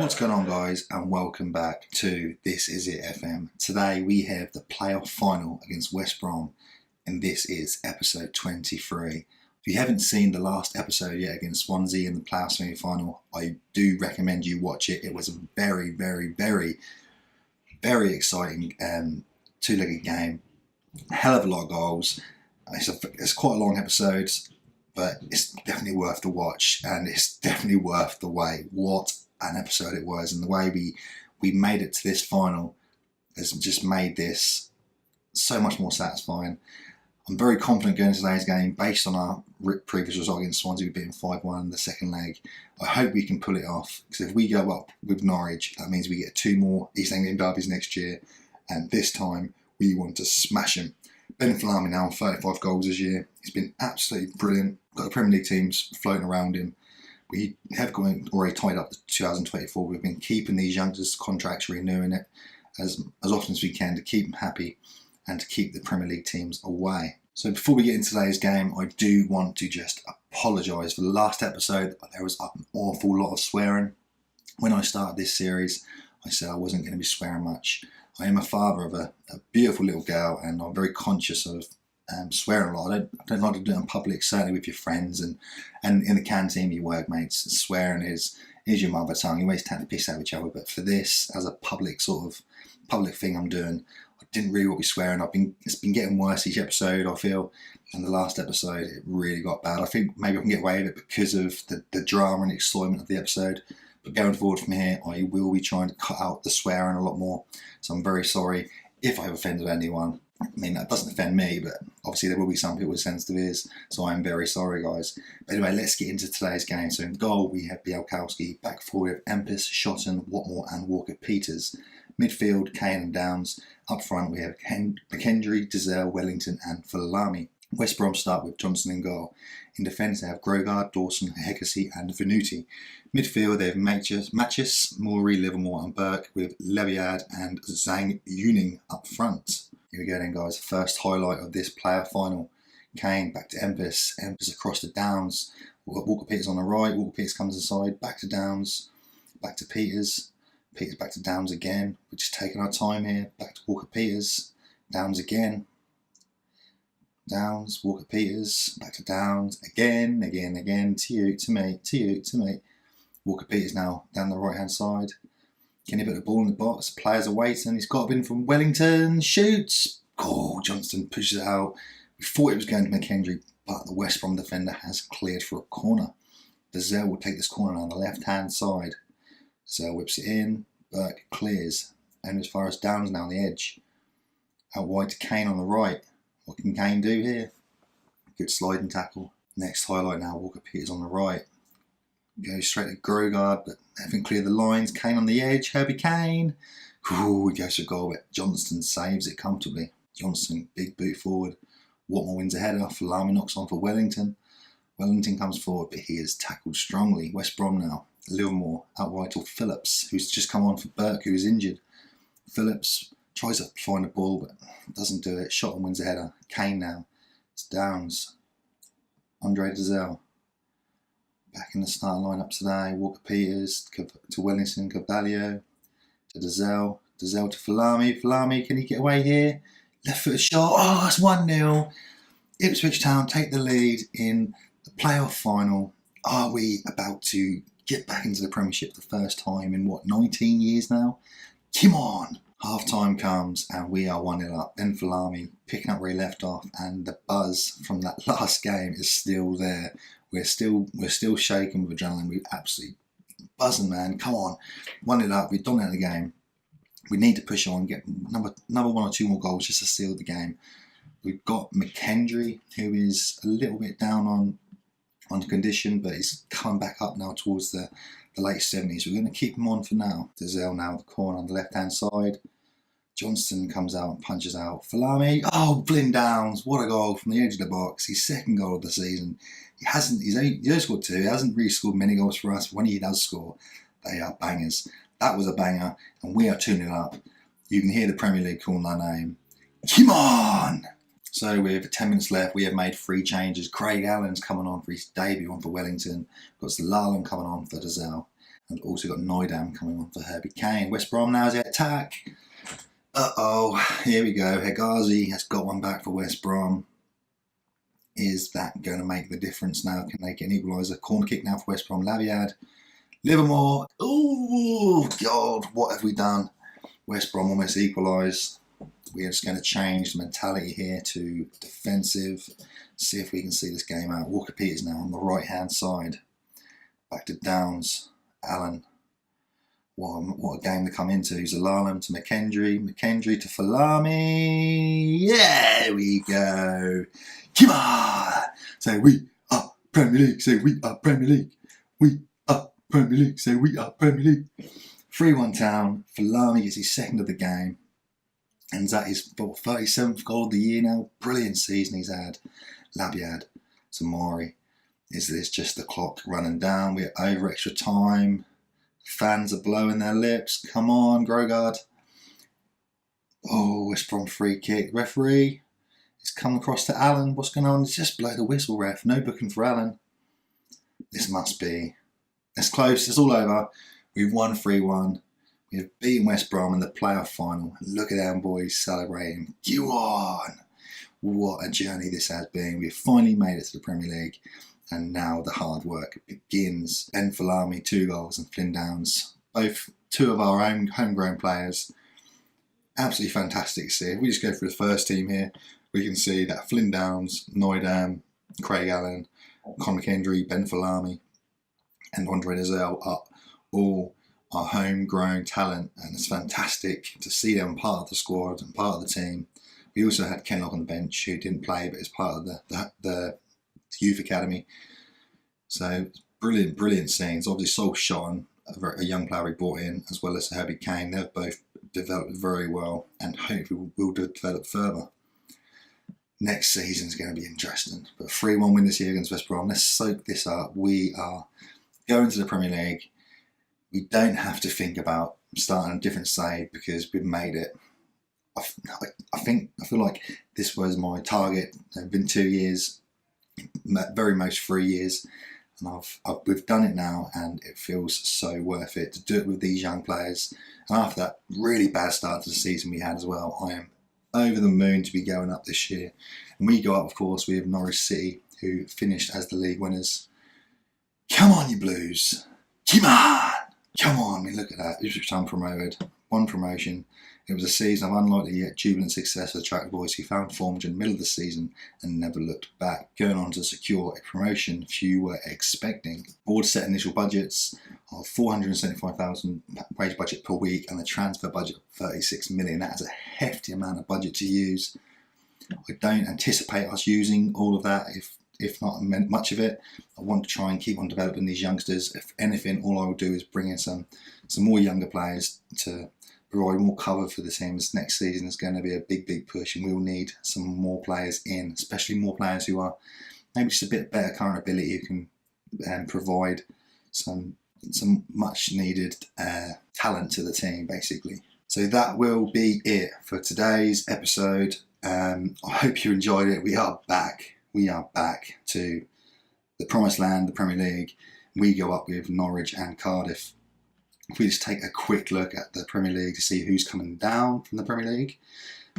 What's going on, guys, and welcome back to This Is It FM. Today we have the playoff final against West Brom, and this is episode 23. If you haven't seen the last episode yet against Swansea in the playoff semi-final, I do recommend you watch it. It was a very, very, very, very exciting two-legged game. A hell of a lot of goals. It's quite a long episode, but it's definitely worth the watch, and it's definitely worth the wait. What an episode it was, and the way we made it to this final has just made this so much more satisfying. I'm very confident going into today's game based on our previous result against Swansea. We've beaten 5-1 in the second leg. I hope we can pull it off, because if we go up with Norwich, that means we get 2 more East Anglian derbies next year, and this time we want to smash them. Ben Falami now on 35 goals this year. He's been absolutely brilliant. Got the Premier League teams floating around him. We have already tied up the 2024. We've been keeping these youngsters' contracts, renewing it as often as we can to keep them happy and to keep the Premier League teams away. So before we get into today's game, I do want to just apologise for the last episode. There was an awful lot of swearing. When I started this series, I said I wasn't going to be swearing much. I am a father of a beautiful little girl, and I'm very conscious of swearing a lot. I don't like to do it in public, certainly with your friends and in the canteen, your workmates. Swearing is your mother tongue. You always take the piss out of each other, but for this, as a public thing I'm doing, I didn't really want to be swearing. It's been getting worse each episode, I feel, and the last episode it really got bad. I think maybe I can get away with it because of the drama and excitement of the episode. But going forward from here, I will be trying to cut out the swearing a lot more. So I'm very sorry if I've offended anyone. I mean, that doesn't offend me, but obviously there will be some people with sensitive ears, so I'm very sorry, guys. But anyway, let's get into today's game. So in goal, we have Bielkowski. Back four, we have Empis, Shotton, Watmore and Walker-Peters. Midfield, Kane and Downs. Up front, we have McKendry, Dizelle, Wellington and Falami. West Brom start with Johnson in goal. In defence, they have Grogard, Dawson, Hekasi and Venuti. Midfield, they have Matches, Maury, Livermore and Burke, with Leviad and Zhang Yuning up front. Here we go then, guys. First highlight of this player final. Kane back to Empis. Empis across to Downs. Walker-Peters on the right. Walker-Peters comes inside. Back to Downs. Back to Peters. Peters back to Downs again. We're just taking our time here. Back to Walker-Peters. Downs again. Downs. Walker-Peters. Back to Downs. Again. To you, to me. Walker-Peters now down the right hand side. Can he put the ball in the box? Players are waiting. He's got it in from Wellington. Shoots. Oh, Johnston pushes it out. We thought it was going to McKendry, but the West Brom defender has cleared for a corner. Dizelle will take this corner on the left-hand side. Dizelle whips it in. Burke clears. And as far as Downs now on the edge. Out wide to Kane on the right. What can Kane do here? Good sliding tackle. Next highlight now. Walker-Peters on the right. Goes straight to Grogard, but having cleared the lines. Kane on the edge. Herbie Kane. Ooh, he goes for a goal, but Johnston saves it comfortably. Johnston, big boot forward. Watmore wins a header. Falami knocks on for Wellington. Wellington comes forward, but he is tackled strongly. West Brom now. Livermore out wide to Phillips, who's just come on for Burke, who is injured. Phillips tries to find the ball, but doesn't do it. Shotton wins a header. Kane now. It's Downs. Andre Dizelle. Back in the starting lineup today. Walker-Peters to Wellington, Carvalho to Dizelle. Dizelle to Falami. Falami, can he get away here? Left foot shot. Oh, it's 1-0. Ipswich Town take the lead in the playoff final. Are we about to get back into the Premiership for the first time in, 19 years now? Come on! Half time comes and we are 1-0 up. Ben Falami picking up where he left off, and the buzz from that last game is still there. We're still shaking with adrenaline. We're absolutely buzzing, man. Come on, 1-0 up. We've dominated the game. We need to push on, get another 1 or 2 more goals just to seal the game. We've got McKendry, who is a little bit down on condition, but he's come back up now towards the late 70s. We're going to keep him on for now. Dizelle now the corner on the left-hand side. Johnston comes out and punches out. Falami, oh, Flynn Downs, what a goal from the edge of the box. His second goal of the season. He's only scored 2. He hasn't really scored many goals for us. When he does score, they are bangers. That was a banger, and we are 2-0 up. You can hear the Premier League calling our name. Come on! So with 10 minutes left, we have made 3 changes. Craig Allen's coming on for his debut on for Wellington. Got Lalan coming on for Dizelle. And also got Noidam coming on for Herbie Kane. West Brom now is the attack. Here we go. Hegazi has got one back for West Brom. Is that going to make the difference now? Can they get an equaliser? Corner kick now for West Brom. Laviad. Livermore. Oh, God, what have we done? West Brom almost equalised. We are just going to change the mentality here to defensive. See if we can see this game out. Walker Peters now on the right-hand side. Back to Downs. Allen. What a game to come into. Zalalam to McKendry. McKendry to Falami. There we go. Come on. Say we are Premier League. Say we are Premier League. We are Premier League. Say we are Premier League. 3-1 Town. Falami gets his second of the game. And that is 37th goal of the year now. Brilliant season he's had. Labiad to Mori. Is this just the clock running down? We're over extra time. Fans are blowing their lips. Come on, Grogard. Oh, West Brom free kick. Referee. It's come across to Allen. What's going on? It's just blow the whistle, ref. No booking for Allen. This must be. It's close. It's all over. We've won 3-1. We've beaten West Brom in the playoff final. Look at them boys celebrating. Go on. What a journey this has been. We've finally made it to the Premier League. And now the hard work begins. Ben Falami, 2 goals, and Flynn Downs, both 2 of our own homegrown players. Absolutely fantastic to see. If we just go through the first team here, we can see that Flynn Downs, Noidam, Craig Allen, Conor McKendry, Ben Falami, and Andre Dazelle are all our homegrown talent, and it's fantastic to see them part of the squad and part of the team. We also had Kenlock on the bench, who didn't play but is part of the youth academy. So brilliant scenes. Obviously Sol Shotton, a young player we brought in, as well as Herbie Kane. They've both developed very well and hopefully will develop further. Next season is going to be interesting. But 3-1 win this year against West Brom. Let's soak this up. We are going to the Premier League. We don't have to think about starting a different side because we've made it. I feel like this was my target. It's been 2 years. Very most 3 years, and we've done it now, and it feels so worth it to do it with these young players. And after that really bad start to the season we had as well, I am over the moon to be going up this year. And we go up, of course, we have Norwich City, who finished as the league winners. Come on, you Blues! Come on! Come on! I mean, look at that. Ipswich Town promoted, 1 promotion. It was a season of unlikely yet jubilant success for the track boys who found form during the middle of the season and never looked back, going on to secure a promotion few were expecting. Board set initial budgets of £475,000 wage budget per week and a transfer budget of £36 million. That is a hefty amount of budget to use. I don't anticipate us using all of that, if not much of it. I want to try and keep on developing these youngsters. If anything, all I will do is bring in some more younger players to provide more cover for the team. This next season is going to be a big push, and we will need some more players in, especially more players who are maybe just a bit better current ability, who can provide some much needed talent to the team, basically. So that will be it for today's episode. I hope you enjoyed it. We are back to the promised land, the Premier League. We go up with Norwich and Cardiff. If we just take a quick look at the Premier League to see who's coming down from the Premier League,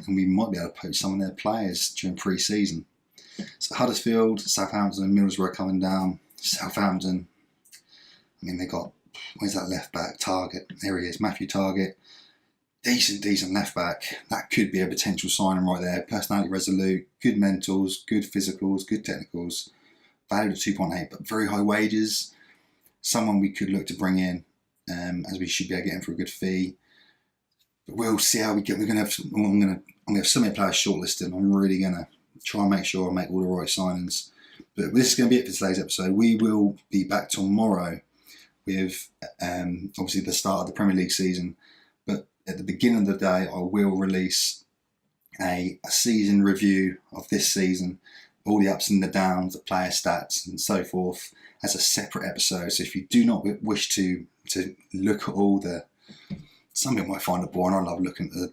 and we might be able to poach some of their players during pre-season. So Huddersfield, Southampton and Middlesbrough coming down. Southampton, I mean, they got, where's that left back? Target, there he is, Matthew Target. Decent left back. That could be a potential signing right there. Personality resolute, good mentals, good physicals, good technicals. Valued at 2.8, but very high wages. Someone we could look to bring in, as we should be able to get him for a good fee. But we'll see how we get. I'm gonna have so many players shortlisted. I'm really gonna try and make sure I make all the right signings. But this is going to be it for today's episode. We will be back tomorrow with obviously the start of the Premier League season. But at the beginning of the day, I will release a season review of this season, all the ups and the downs, the player stats and so forth, as a separate episode. So if you do not wish to look at all some people might find it boring. I love looking at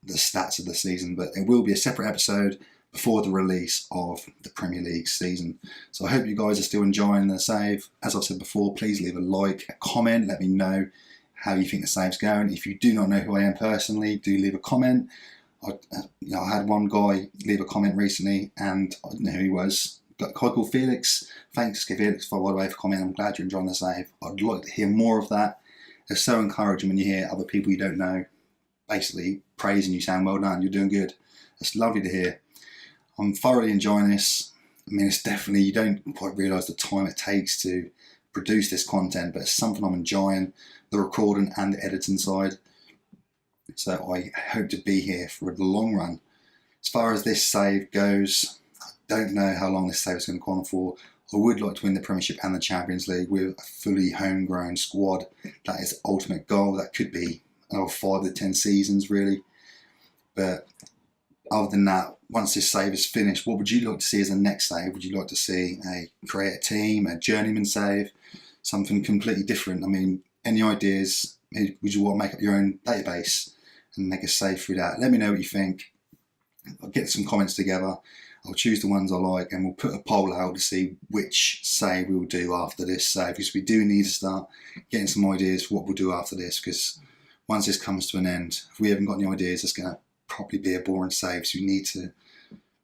the stats of the season, but it will be a separate episode. before the release of the Premier League season. So I hope you guys are still enjoying the save. As I've said before, please leave a like, a comment, let me know how you think the save's going. If you do not know who I am personally, do leave a comment. I had one guy leave a comment recently and I didn't know who he was. Got a guy called Felix. Thanks Felix by the way for commenting. I'm glad you're enjoying the save. I'd like to hear more of that. It's so encouraging when you hear other people you don't know basically praising you, saying well done, you're doing good. It's lovely to hear. I'm thoroughly enjoying this. I mean, it's definitely, you don't quite realise the time it takes to produce this content, but it's something I'm enjoying, the recording and the editing side. So I hope to be here for the long run. As far as this save goes, I don't know how long this save is going to go on for. I would like to win the Premiership and the Champions League with a fully homegrown squad. That is the ultimate goal. That could be another 5 to 10 seasons really. But other than that, once this save is finished, what would you like to see as the next save? Would you like to see a create a team, a journeyman save, something completely different? I mean, any ideas? Would you want to make up your own database and make a save through that? Let me know what you think. I'll get some comments together. I'll choose the ones I like and we'll put a poll out to see which save we'll do after this save, because we do need to start getting some ideas for what we'll do after this, because once this comes to an end, if we haven't got any ideas, it's going to probably be a boring save, so we need to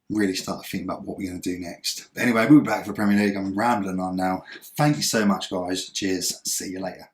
really start thinking about what we're going to do next. But anyway, we'll be back for Premier League. I'm rambling on now. Thank you so much guys. Cheers. See you later.